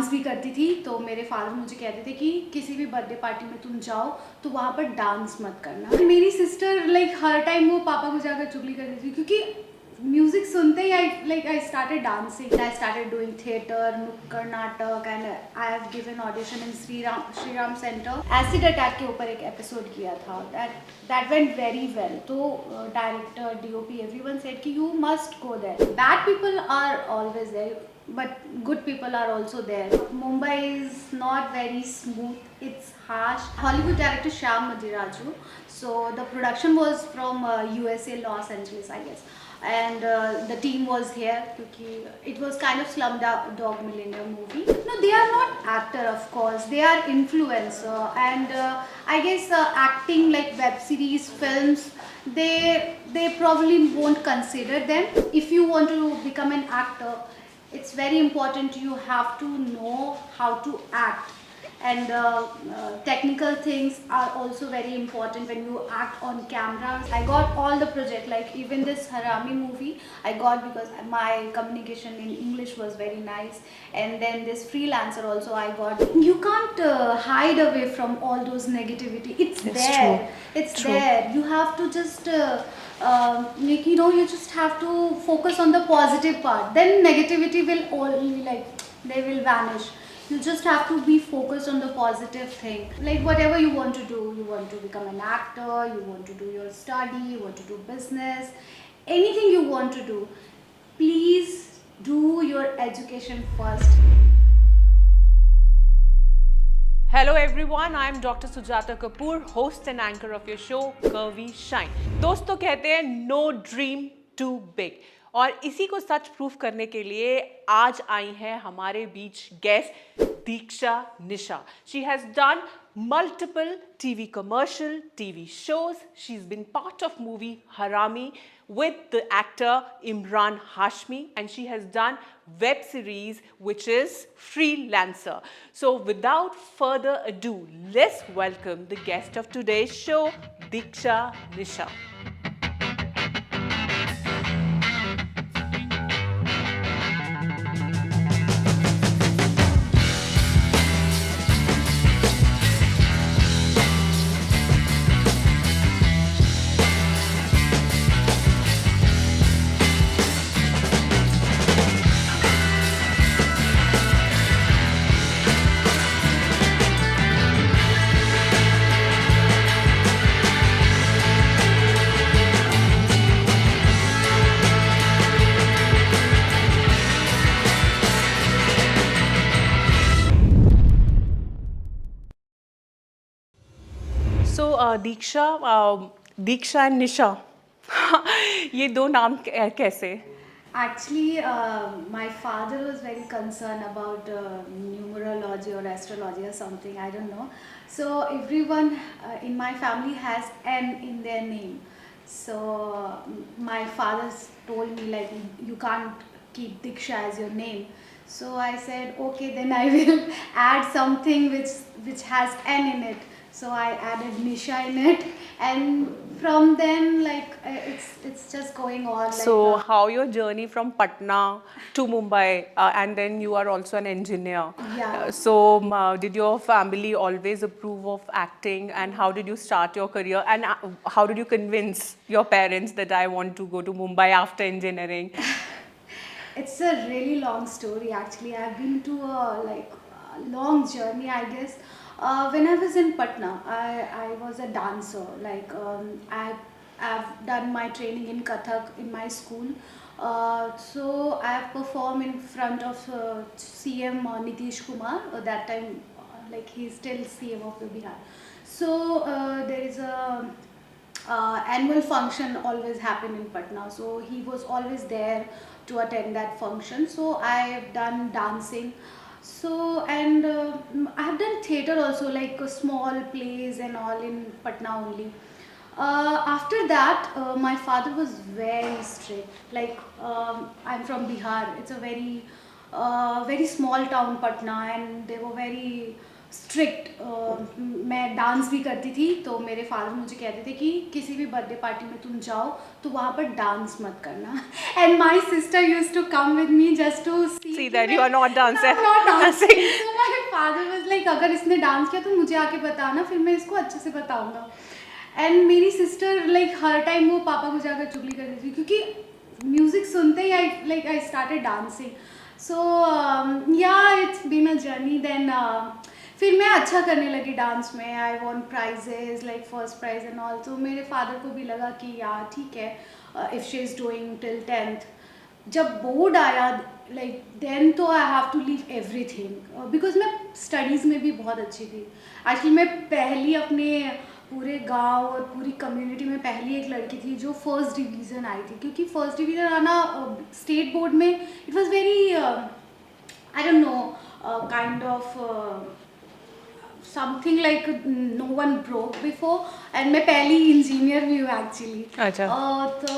Dance भी करती थी, तो मेरे फादर मुझे कहते थे कि किसी भी बर्थडे पार्टी में तुम जाओ तो वहाँ पर डांस मत करना। मेरी सिस्टर लाइक हर टाइम वो पापा को जाकर चुगली करती थी, क्योंकि म्यूजिक सुनते ही I started dancing, I started doing theatre, नुक्कड़ नाटक, and I have given audition in Shriram centre. Acid attack के ऊपर एक एपिसोड किया था, दैट वेंट वेरी वेल। तो डायरेक्टर, डीओपी, एवरीवन सेड कि you must go there. Bad people are always there, but good people are also there. Mumbai is not very smooth, it's harsh. Hollywood director Shyam Madiraju, so the production was from USA, Los Angeles, I guess, and the team was here because it was kind of Slumdog Millionaire movie. No, they are not actor, of course, they are influencer, and I guess acting like web series, films, they probably won't consider them. If you want to become an actor, it's very important you have to know how to act, and technical things are also very important when you act on camera. I got all the project, like even this Harami movie I got because my communication in English was very nice, and then this Freelancer also I got. You can't hide away from all those negativity. It's there. It's there. You have to just like, you just have to focus on the positive part, then negativity will only, like, they will vanish. You just have to be focused on the positive thing, like whatever you want to do. You want to become an actor, you want to do your study, you want to do business, anything you want to do, please do your education first. Hello everyone, I am Dr. Sujata Kapoor, host and anchor of your show Curvy Shine. दोस्तों कहते हैं no dream too big, और इसी को सच proof करने के लिए आज आई है हमारे बीच guest Diksha Nisha. She has done multiple TV commercial, TV shows. She's been part of movie Harami with the actor Imran Hashmi, and she has done web series which is Freelancer. So without further ado, let's welcome the guest of today's show, Diksha Nisha. So Diksha and Nisha ये दो नाम कैसे? Actually, my father was very concerned about numerology or astrology or something, I don't know. So everyone in my family has N in their name. So my father told me, like, you can't keep Diksha as your name. So I said, okay, then I will add something which has N in it. So I added Nisha in it, and from then, like, it's just going on. So how your journey from Patna to Mumbai, and then you are also an engineer. Yeah. So did your family always approve of acting, and how did you start your career, and how did you convince your parents that I want to go to Mumbai after engineering? It's a really long story, actually. I've been to a long journey, I guess. When I was in Patna, I was a dancer. Like, I've done my training in Kathak in my school. So I've performed in front of CM Nitish Kumar. That time, like, he's still CM of the Bihar. So there is a annual function always happen in Patna, so he was always there to attend that function. So I have done dancing, so, and I have done theater also, like small plays and all in Patna only. After that, my father was very strict. Like, I'm from Bihar. It's a very very small town, Patna, and they were very strict. मैं dance भी करती थी, तो मेरे father मुझे कहते थे कि किसी भी बर्थडे पार्टी में तुम जाओ तो वहाँ पर डांस मत करना। And my sister use to come with me just to See that you are not dancing. Not dancing. So my father was like अगर इसने डांस किया तो मुझे आके बताना, फिर मैं इसको अच्छे से बताऊंगा। एंड मेरी सिस्टर लाइक हर टाइम वो पापा को जाकर चुगली करती थी, क्योंकि म्यूजिक सुनते ही I started dancing. So yeah it's been a journey. Then फिर मैं अच्छा करने लगी डांस में। I won prizes like first prize and all. तो मेरे फादर को भी लगा कि यार ठीक है, if she is doing till 10th। जब बोर्ड आया लाइक देन तो I have to leave everything, because मैं स्टडीज़ में भी बहुत अच्छी थी। एक्चुअली मैं पहली अपने पूरे गांव और पूरी कम्युनिटी में पहली एक लड़की थी जो फर्स्ट डिवीज़न आई थी, क्योंकि फर्स्ट डिवीज़न आना स्टेट बोर्ड में it was very I don't know kind of something like no one broke before. And मैं पहली इंजीनियर भी हूँ एक्चुअली। अच्छा। तो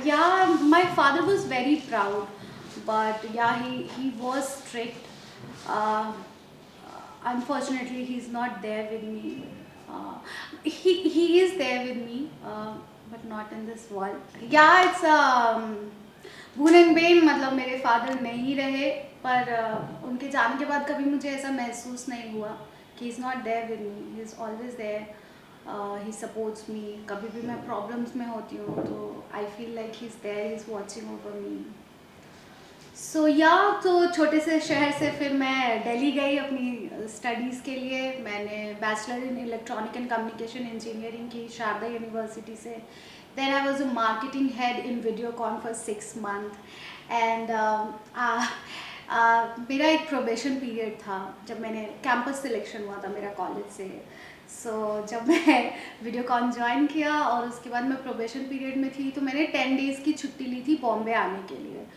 yeah my father was very proud, but yeah he was strict. Unfortunately, he's not there with me. He is there with me, but not in this world. Yeah, it's boon and bane। मतलब मेरे father नहीं रहे, पर उनके जाने के बाद कभी मुझे ऐसा महसूस नहीं हुआ कि he's not there with me. He's always there. He supports me. कभी भी मैं problems में होती हूँ तो I feel like he's there. He's watching over me. सो या तो छोटे से शहर से फिर मैं दिल्ली गई अपनी स्टडीज़ के लिए। मैंने bachelor in electronic and communication engineering की शारदा यूनिवर्सिटी से। Then I was a marketing head in Videocon for 6 month. And मेरा एक प्रोबेशन पीरियड था जब मैंने कैंपस सिलेक्शन हुआ था मेरा कॉलेज से। सो जब मैं वीडियोकॉन ज्वाइन किया और उसके बाद मैं प्रोबेशन पीरियड में थी, तो मैंने 10 डेज़ की छुट्टी ली थी बॉम्बे आने के लिए।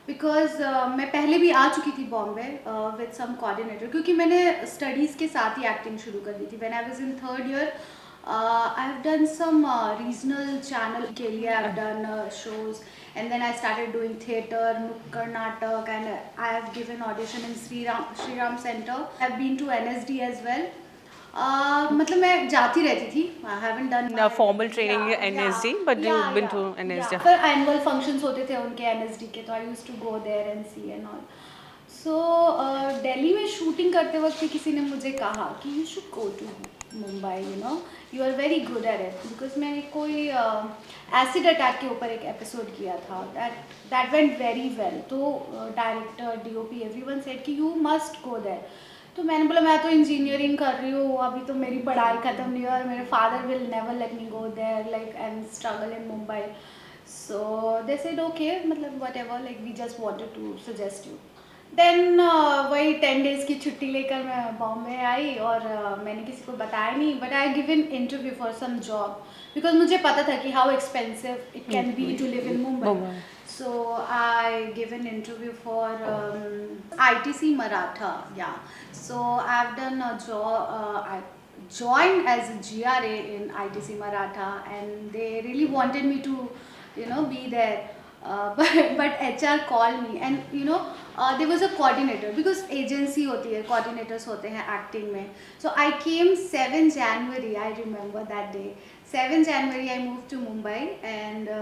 बिकॉज मैं पहले भी आ चुकी थी बॉम्बे विद सम कोऑर्डिनेटर, क्योंकि मैंने स्टडीज़ के साथ ही एक्टिंग शुरू कर दी थी। When I was in 3rd year I have done some regional channel के लिए I have done shows, and then I started doing theatre, नुक्कड़ नाटक, and I have given audition in Shriram Centre. I have been to NSD as well. मतलब मैं जाती रहती थी। I haven't done formal training in NSD, but you've been to NSD. पर annual functions होते थे उनके NSD के, तो I used to go there and see and all. So Delhi में शूटिंग करते वक्त किसी ने मुझे कहा कि you should go to Mumbai, you know you are very good at it. Because मैंने कोई एसिड अटैक के ऊपर एक एपिसोड किया था, दैट वेंट वेरी वेल। तो डायरेक्टर, DOP एवरीवन सेड कि यू मस्ट गो देयर। तो मैंने बोला मैं तो इंजीनियरिंग कर रही हूँ, अभी तो मेरी पढ़ाई ख़त्म नहीं हुई और मेरे father will never let me go there like and struggle in Mumbai. So they said okay, मतलब what, like we just wanted to suggest you. Then वही 10 डेज़ की छुट्टी लेकर मैं बॉम्बे आई और मैंने किसी को बताया नहीं, but I given interview for some job, because मुझे पता था कि how expensive it can be to live in Mumbai. So I gave an interview for ITC Maratha, yeah. So I've done a job. I joined as a GRA in ITC Maratha, and they really wanted me to, be there. But HR called me, and there was a coordinator, because agency होती है, coordinators होते हैं acting में. So I came 7 January. I remember that day. 7 January I moved to Mumbai, and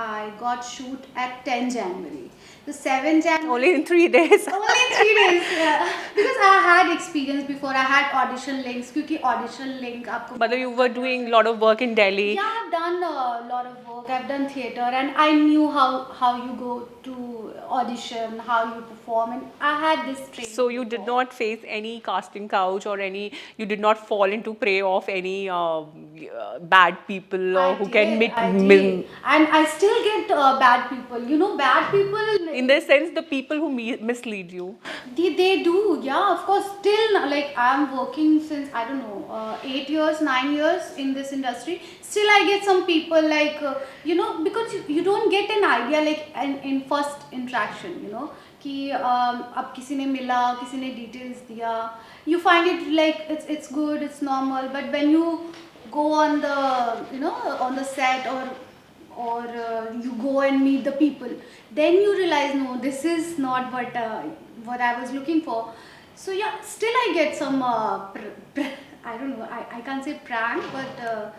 I got shoot at 10 January. The 7 January. Only in 3 days. Only in 3 days, yeah. Because I had experience before. I had audition links, क्योंकि audition link आपको. But you were doing a lot of work in Delhi. Yeah, I've done a lot of work. I've done theatre, and I knew how you go to audition, how you perform, and I had this training. So you did not face any casting couch or you did not fall into prey of any bad people who can and I still get bad people. Bad people. In the sense, the people who mislead you. They do, yeah, of course. Still, like, I'm working since, I don't know, 8 years, 9 years in this industry. Still I get some people like, because you don't get an idea like in first interaction, कि अब किसी ने मिला, किसी ने details दिया, you find it like it's good, it's normal, but when you go on the on the set or you go and meet the people, then you realize no, this is not what I was looking for. So yeah, still I get some I don't know, I can't say prank, but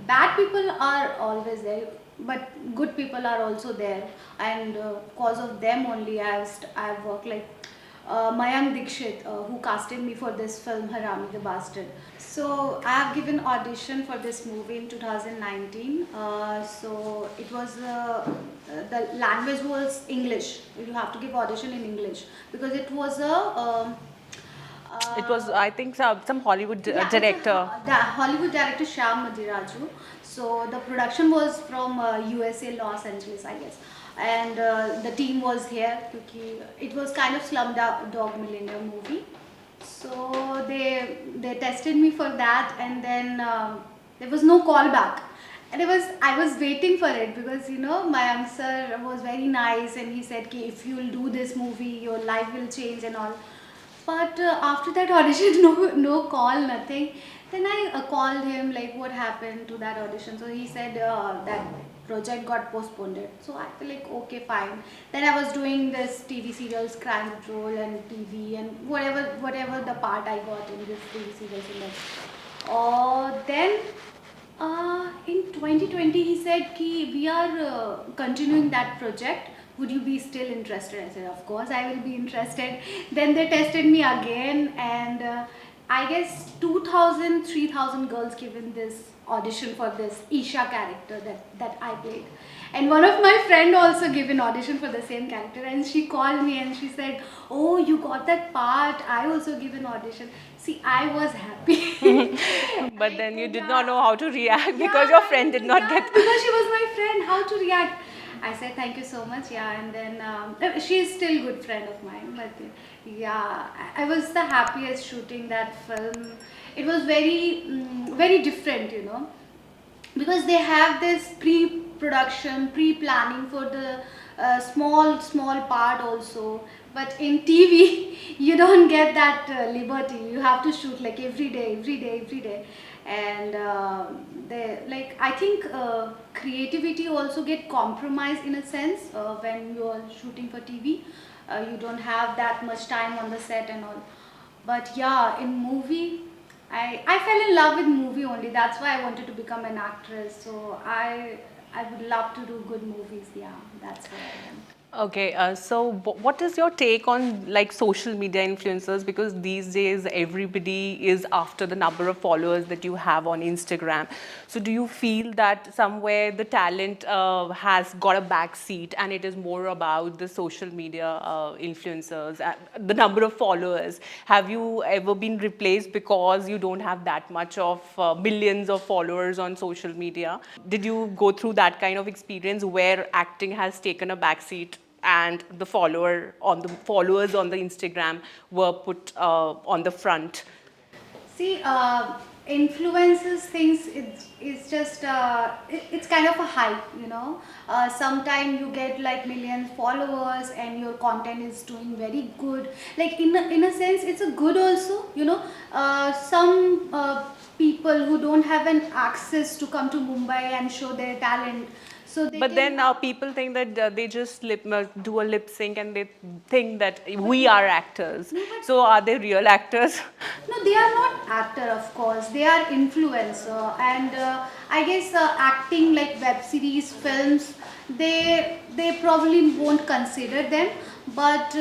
bad people are always there, but good people are also there, and cause of them only I've worked like Mayank Dikshit, who casted me for this film Harami the Bastard. So I have given audition for this movie in 2019. So it was the language was English. You have to give audition in English because it was a It was, I think, some Hollywood yeah, it's director. the Hollywood director Shyam Madiraju. So the production was from USA, Los Angeles, I guess, and the team was here. Because it was kind of Slumdog Millionaire movie. So they tested me for that, and then there was no callback. And I was waiting for it because my answer was very nice, and he said, "Ki if you'll do this movie, your life will change and all." But after that audition, no call, nothing. Then I called him like, what happened to that audition? So he said that project got postponed. So I feel like okay, fine. Then I was doing this TV serials, Crime Patrol and TV and whatever the part I got in this TV serials and that. Then in 2020 he said ki we are continuing that project, would you be still interested? I said of course I will be interested. Then they tested me again, and I guess 2000 3000 girls given this audition for this Isha character that I played, and one of my friend also gave an audition for the same character, and she called me and she said, oh, you got that part, I also give an audition. See, I was happy. But then you did not Yeah, know how to react because yeah, your friend did not yeah, get. because she was my friend, how to react. I said thank you so much, yeah, and then she is still good friend of mine, but yeah, I was the happiest shooting that film. It was very different, because they have this pre-production, pre-planning for the small part also. But in TV, you don't get that liberty. You have to shoot like every day, and they like I think creativity also get compromised in a sense when you are shooting for TV. You don't have that much time on the set and all. But yeah, in movie, I fell in love with movie only. That's why I wanted to become an actress. So I would love to do good movies. Yeah, that's what I am. Okay, so what is your take on like social media influencers? Because these days everybody is after the number of followers that you have on Instagram. So do you feel that somewhere the talent has got a back seat and it is more about the social media influencers, the number of followers? Have you ever been replaced because you don't have that much of millions of followers on social media? Did you go through that kind of experience where acting has taken a back seat and the followers on the Instagram were put on the front? See, influences things. It's just it's kind of a hype, Sometimes you get like million followers and your content is doing very good. Like in a sense, it's a good also. Some people who don't have an access to come to Mumbai and show their talent, so they But can. then people think that they just do a lip sync and they think that we are actors. No, but So are they real actors? no, they are not actor, of course. They are influencer, and I guess acting like web series, films, they probably won't consider them. But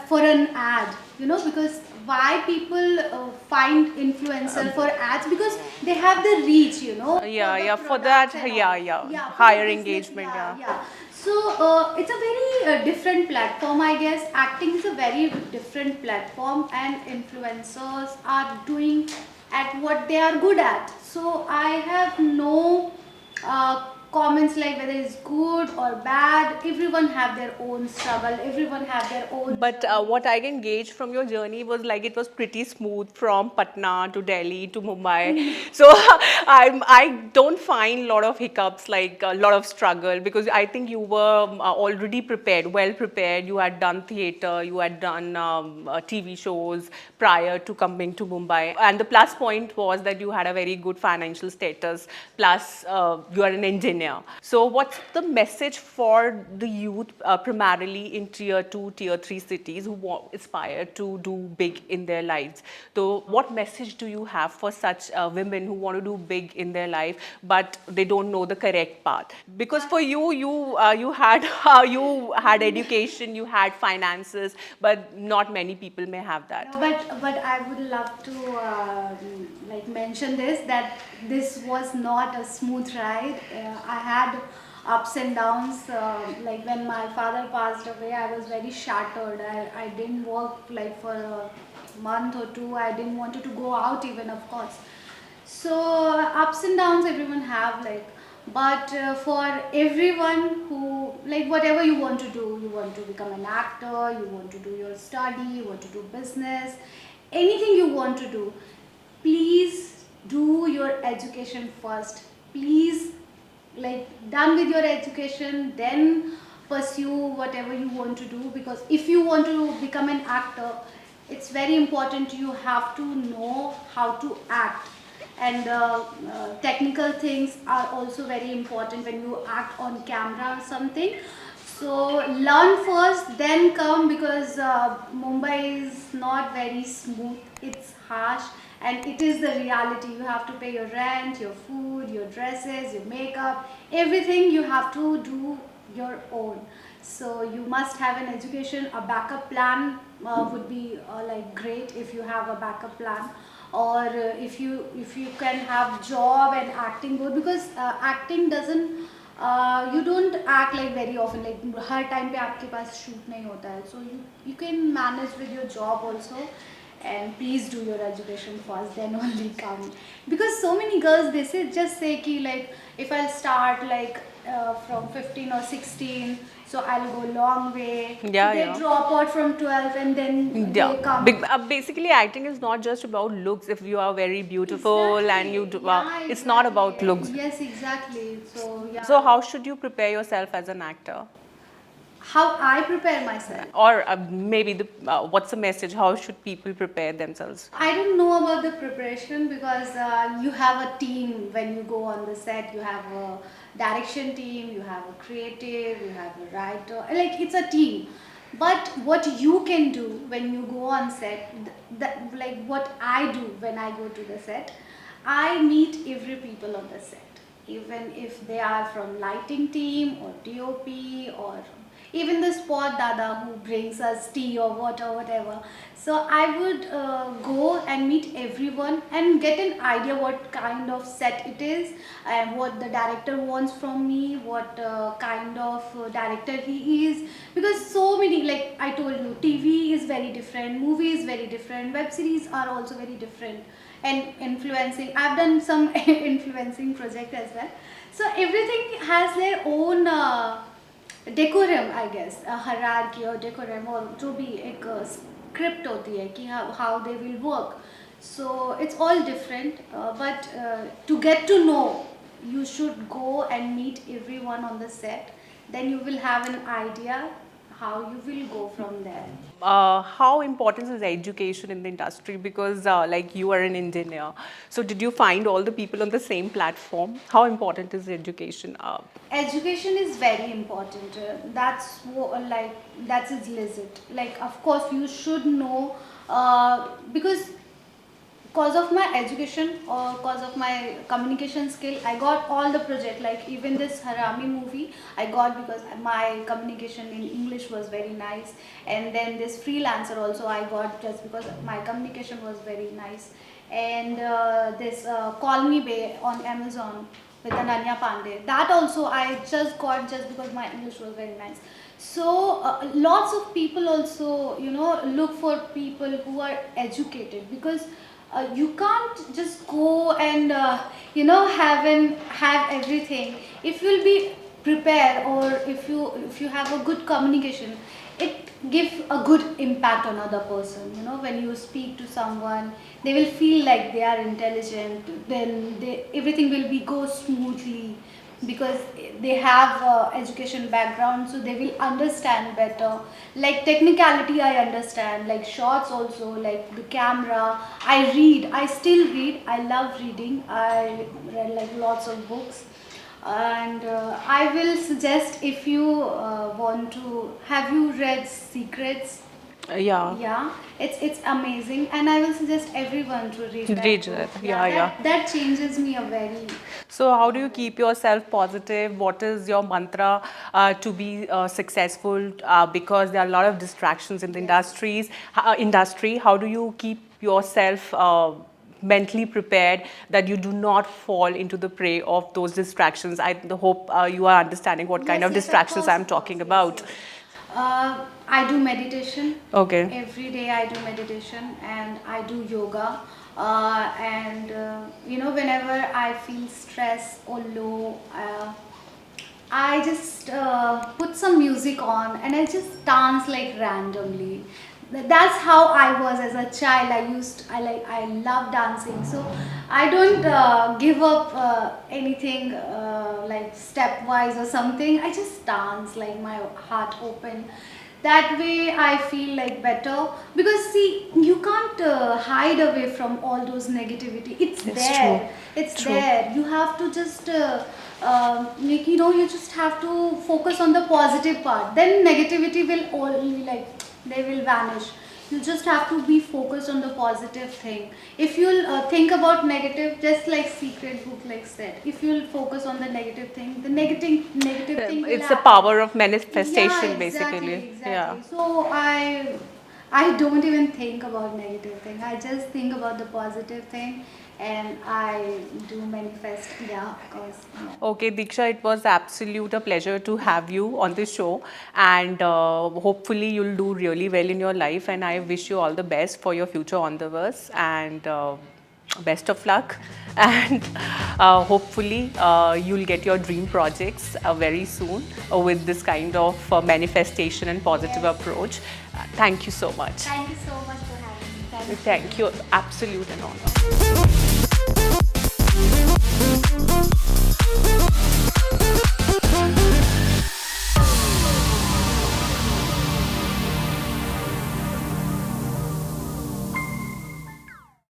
for an ad, because why people find influencer for ads, because they have the reach, for Yeah, the yeah, for products that, and all. yeah. Yeah, for the Higher business. engagement, Yeah, yeah. yeah. So it's a very different platform, I guess. Acting is a very different platform, and influencers are doing at what they are good at. So I have no comments like whether it's good or bad. Everyone have their own struggle. Everyone have their own But journey. what I can gauge from your journey was like it was pretty smooth from Patna to Delhi to Mumbai. So I don't find a lot of hiccups, like a lot of struggle, because I think you were already prepared, well prepared. You had done theater, you had done TV shows prior to coming to Mumbai. And the plus point was that you had a very good financial status, plus you are an engineer. engineer. So what's the message for the youth, primarily in tier 2, tier 3 cities who aspire to do big in their lives? So what message do you have for such women who want to do big in their life but they don't know the correct path? Because for you, you had you had education, you had finances, but not many people may have that. But I would love to like mention this, that this was not a smooth ride. I had ups and downs. Like when my father passed away, I was very shattered. I didn't work like for a month or two. I didn't want to go out even, of course. So ups and downs everyone have, like, but for everyone who, like, whatever you want to do, you want to become an actor, you want to do your study, you want to do business, anything you want to do, please do your education first. Please, like, done with your education, then pursue whatever you want to do, because if you want to become an actor, it's very important you have to know how to act, and technical things are also very important when you act on camera or something. So learn first, then come, because Mumbai is not very smooth. It's harsh, and it is the reality. You have to pay your rent, your food, your dresses, your makeup, everything you have to do your own. So you must have an education. A backup plan would be like great if you have a backup plan, or if you can have job and acting both, because acting doesn't you don't act like very often, like her time पे आपके पास shoot नहीं होता है, so you can manage with your job also. And please do your education first, then only come, because so many girls, they say, just say ki, like, if I'll start like from 15 or 16, so I'll go long way. Yeah, They yeah. drop out from 12 and then Yeah, they come. basically acting is not just about looks. If you are very beautiful and you do, Yeah, it's not about exactly. looks. Yes, exactly. So yeah. So how should you prepare yourself as an actor? How I prepare myself? Or maybe what's the message? How should people prepare themselves? I don't know about the preparation, because you have a team when you go on the set. You have a direction team, you have a creative, you have a writer. Like, it's a team. But what you can do when you go on set, like what I do when I go to the set, I meet every people on the set, even if they are from lighting team or DOP, or even the sport dada who brings us tea or water, whatever. So I would go and meet everyone and get an idea what kind of set it is, and what the director wants from me, what kind of director he is, because so many, like I told you, TV is very different, movie is very different, web series are also very different, and influencing, I've done some influencing project as well. So everything has their own decorum, I guess, hierarchy or decorum, or जो भी एक script होती है कि how they will work. So it's all different, but to get to know, you should go and meet everyone on the set. Then you will have an idea how you will go from there. How important is education in the industry? Because like you are an engineer, so did you find all the people on the same platform? How important is education? Education is very important. That's its legit. Like, of course you should know, because cause of my education or cause of my communication skill, I got all the project. Like even this Harami movie I got because my communication in English was very nice, and then this freelancer also I got just because my communication was very nice, and this Call Me Bay on Amazon with Ananya Pandey, that also I just got just because my English was very nice. So lots of people also, look for people who are educated, because you can't just go and have everything. If you'll be prepared, or if you have a good communication, it gives a good impact on other person. When you speak to someone, they will feel like they are intelligent, then everything will be go smoothly, because they have education background, so they will understand better. Like technicality I understand, like shots also, like the camera. I still read, I love reading. I read like lots of books. And I will suggest, if you want to, have you read Secrets? Yeah. Yeah, it's amazing, and I will suggest everyone to read that Read book. that. Yeah. That changes me a very. So, how do you keep yourself positive? What is your mantra to be successful? Because there are a lot of distractions in the industry. How do you keep yourself mentally prepared that you do not fall into the prey of those distractions? I hope you are understanding what kind of distractions I'm talking about. I do meditation. Okay. Every day I do meditation, and I do yoga. And whenever I feel stress or low, I just put some music on and I just dance like randomly. That's how I was as a child. I love dancing. So I don't give up anything like stepwise or something. I just dance like my heart open. That way I feel like better, because see, you can't hide away from all those negativity. It's there. True. It's True. there. You have to just you just have to focus on the positive part. Then negativity will only, like, they will vanish. You just have to be focused on the positive thing. If you'll think about negative, just like Secret Book like said, if you'll focus on the negative thing, the negative thing will It's the happen. power of manifestation, Yeah, exactly, basically. exactly. Yeah. So I don't even think about negative thing. I just think about the positive thing, and I do manifest. Yeah, of course. Yeah. Okay, Diksha, it was absolute a pleasure to have you on this show, and hopefully you'll do really well in your life. And I wish you all the best for your future endeavors, and best of luck. And hopefully you'll get your dream projects very soon with this kind of manifestation and positive Yes. approach. Thank you so much. Thank you so much for having me. Thank you. Thank you. Absolute an honor.